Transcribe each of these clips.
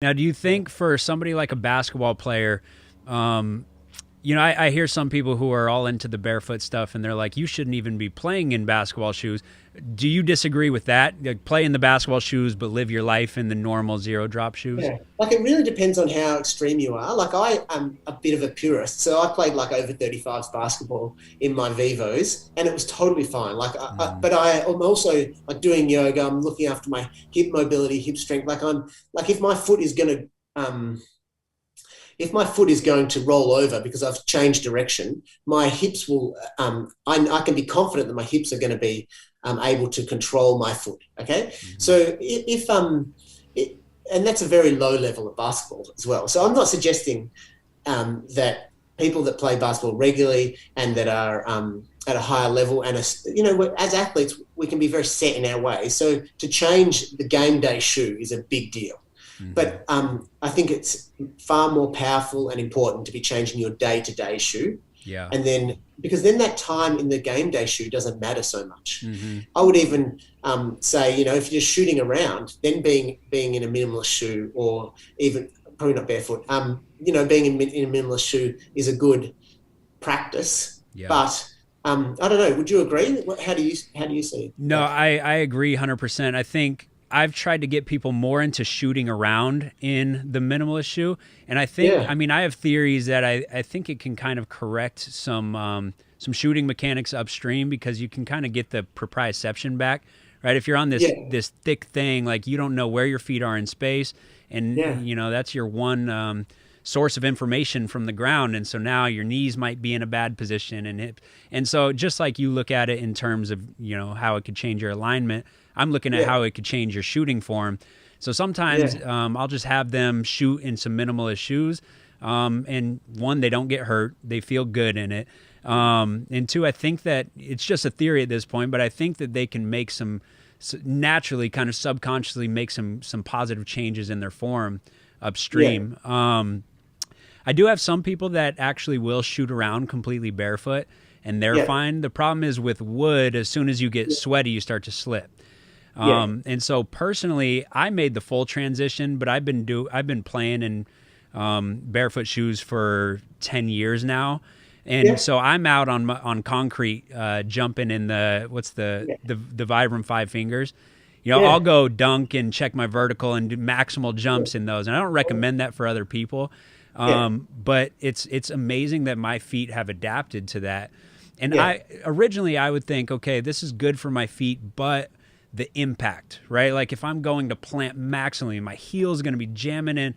Now, do you think for somebody like a basketball player, I hear some people who are all into the barefoot stuff and they're like, you shouldn't even be playing in basketball shoes. Do you disagree with that? Like, play in the basketball shoes, but live your life in the normal zero drop shoes? Yeah, like it really depends on how extreme you are. Like I am a bit of a purist, so I played like over 35s basketball in my Vivos, and it was totally fine. But I am also like doing yoga. I'm looking after my hip mobility, hip strength. Like I'm like if my foot is going to roll over because I've changed direction, my hips will. I can be confident that my hips are going to be able to control my foot. Okay, so and that's a very low level of basketball as well. So I'm not suggesting that people that play basketball regularly and that are at a higher level and as athletes we can be very set in our ways. So to change the game day shoe is a big deal. But I think it's far more powerful and important to be changing your day-to-day shoe. Yeah. And then, because then that time in the game day shoe doesn't matter so much. I would even say, if you're shooting around, then being in a minimalist shoe, or even probably not barefoot, being in a minimalist shoe is a good practice. Yeah. But I don't know. Would you agree? How do you see it? No, I agree 100%. I think I've tried to get people more into shooting around in the minimalist shoe. And I think, I have theories that I think it can kind of correct some shooting mechanics upstream, because you can kind of get the proprioception back, right? If you're on this thick thing, like you don't know where your feet are in space, and that's your one source of information from the ground. And so now your knees might be in a bad position and hip. And so just like you look at it in terms of, how it could change your alignment, I'm looking at how it could change your shooting form. So sometimes I'll just have them shoot in some minimalist shoes. And one, they don't get hurt. They feel good in it. And two, I think that it's just a theory at this point, but I think that they can make naturally kind of subconsciously make some positive changes in their form upstream. I do have some people that actually will shoot around completely barefoot, and they're fine. The problem is with wood, as soon as you get sweaty, you start to slip. And so personally, I made the full transition, but I've been playing in barefoot shoes for 10 years now. And so I'm out on concrete, jumping in the Vibram 5 fingers. I'll go dunk and check my vertical and do maximal jumps in those. And I don't recommend that for other people. But it's amazing that my feet have adapted to that. And I would think, okay, this is good for my feet, but the impact, right? Like if I'm going to plant maximally, my heel is going to be jamming in,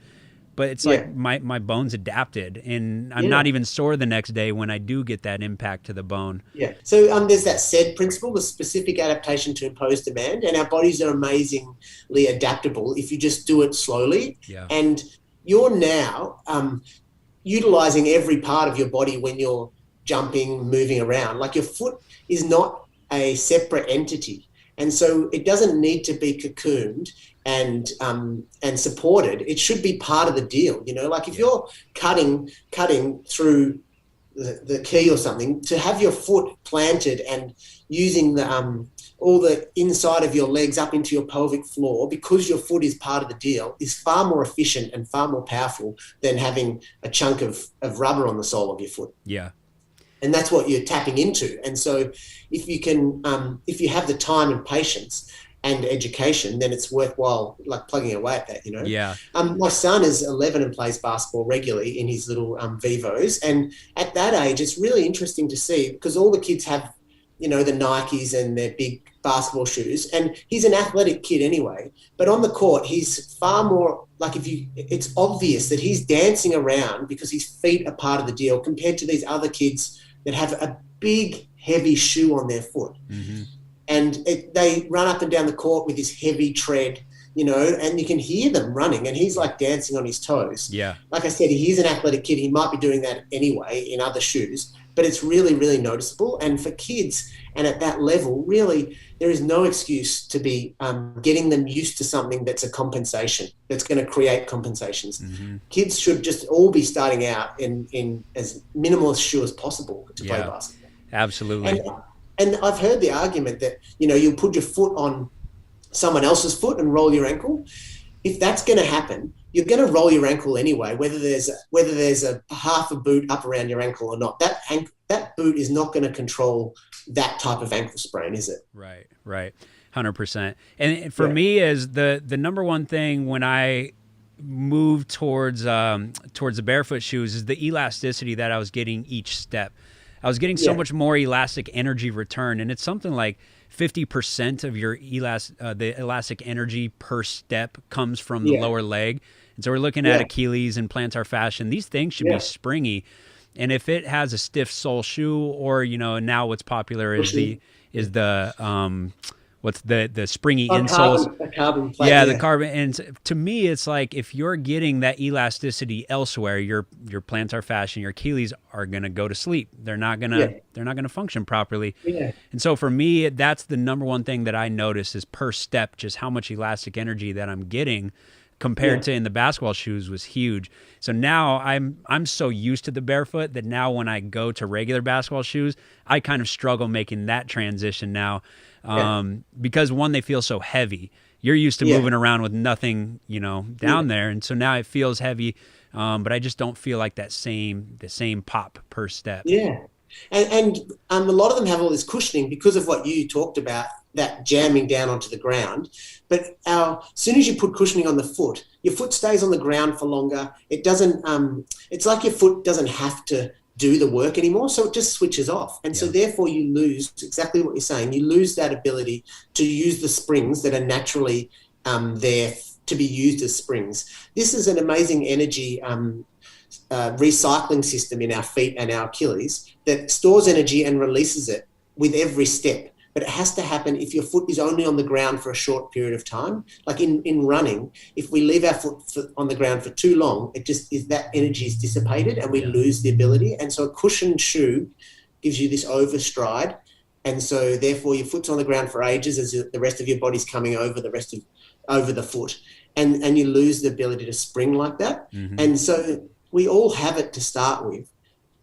but it's like my bones adapted, and I'm not even sore the next day when I do get that impact to the bone. Yeah. So there's that SAID principle, the specific adaptation to imposed demand, and our bodies are amazingly adaptable if you just do it slowly. Yeah. And you're now utilizing every part of your body when you're jumping, moving around. Like your foot is not a separate entity. And so it doesn't need to be cocooned and supported. It should be part of the deal. Like if you're cutting through the key or something, to have your foot planted and using all the inside of your legs up into your pelvic floor, because your foot is part of the deal, is far more efficient and far more powerful than having a chunk of rubber on the sole of your foot. Yeah. And that's what you're tapping into. And so if you can, if you have the time and patience and education, then it's worthwhile like plugging away at that, Yeah. My son is 11 and plays basketball regularly in his little Vivos. And at that age, it's really interesting to see, because all the kids have, the Nikes and their big basketball shoes. And he's an athletic kid anyway. But on the court, he's far more like it's obvious that he's dancing around because his feet are part of the deal compared to these other kids that have a big, heavy shoe on their foot. Mm-hmm. And they run up and down the court with this heavy tread, and you can hear them running, and he's like dancing on his toes. Yeah. Like I said, he's an athletic kid. He might be doing that anyway in other shoes, but it's really, really noticeable. And for kids and at that level, really, there is no excuse to be getting them used to something that's a compensation, that's going to create compensations. Mm-hmm. Kids should just all be starting out in as minimal a shoe as possible to play basketball. Absolutely. And I've heard the argument that, you'll put your foot on someone else's foot and roll your ankle. If that's going to happen, you're going to roll your ankle anyway, whether there's a half a boot up around your ankle or not. That boot is not going to control that type of ankle sprain, is it? Right. 100%. And for me, is the number one thing when I moved towards the barefoot shoes is the elasticity that I was getting each step. I was getting so much more elastic energy return, and it's something like 50% of your the elastic energy per step comes from the lower leg. And so we're looking at Achilles and plantar fascia. These things should be springy. And if it has a stiff sole shoe, or now what's popular is the springy insoles. Carbon plate. Yeah, the carbon. And to me, it's like if you're getting that elasticity elsewhere, your plantar fascia and your Achilles are going to go to sleep. They're not going to function properly. Yeah. And so for me, that's the number one thing that I notice is per step, just how much elastic energy that I'm getting compared to in the basketball shoes was huge. So now I'm so used to the barefoot that now when I go to regular basketball shoes, I kind of struggle making that transition now. Because one, they feel so heavy. You're used to moving around with nothing, down there. And so now it feels heavy. But I just don't feel like the same pop per step. Yeah. And a lot of them have all this cushioning because of what you talked about, that jamming down onto the ground. But as soon as you put cushioning on the foot, your foot stays on the ground for longer. It doesn't, it's like your foot doesn't have to do the work anymore, so it just switches off. And so therefore you lose exactly what you're saying. You lose that ability to use the springs that are naturally there to be used as springs. This is an amazing energy recycling system in our feet and our Achilles that stores energy and releases it with every step. But it has to happen if your foot is only on the ground for a short period of time. Like in running, if we leave our foot on the ground for too long, it just is that energy is dissipated and we lose the ability. And so a cushioned shoe gives you this overstride. And so therefore your foot's on the ground for ages as the rest of your body's coming over the foot. And you lose the ability to spring like that. Mm-hmm. And so we all have it to start with.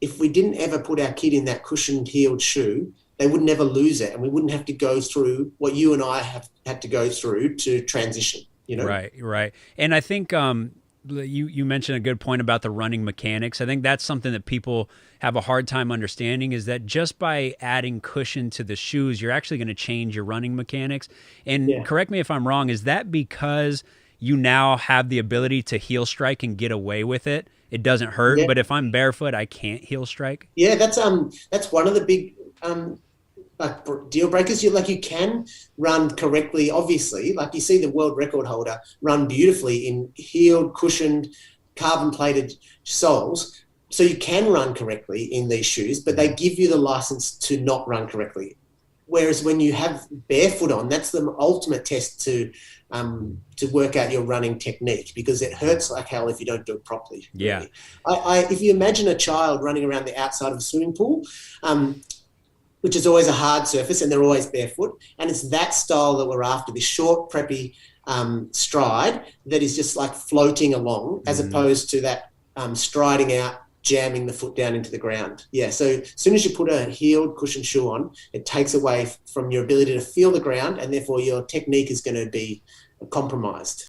If we didn't ever put our kid in that cushioned heeled shoe, they would never lose it, and we wouldn't have to go through what you and I have had to go through to transition, Right. And I think you mentioned a good point about the running mechanics. I think that's something that people have a hard time understanding, is that just by adding cushion to the shoes, you're actually going to change your running mechanics. And correct me if I'm wrong, is that because you now have the ability to heel strike and get away with it? It doesn't hurt, but if I'm barefoot, I can't heel strike? Yeah, that's one of the big deal breakers. You can run correctly, obviously. Like you see the world record holder run beautifully in heeled, cushioned, carbon plated soles. So you can run correctly in these shoes, but they give you the license to not run correctly. Whereas when you have barefoot on, that's the ultimate test to work out your running technique, because it hurts like hell if you don't do it properly. Yeah. Really. If you imagine a child running around the outside of a swimming pool, which is always a hard surface, and they're always barefoot. And it's that style that we're after, this short, preppy stride that is just like floating along, as opposed to that striding out, jamming the foot down into the ground. Yeah, so as soon as you put a heeled cushion shoe on, it takes away from your ability to feel the ground, and therefore your technique is going to be compromised.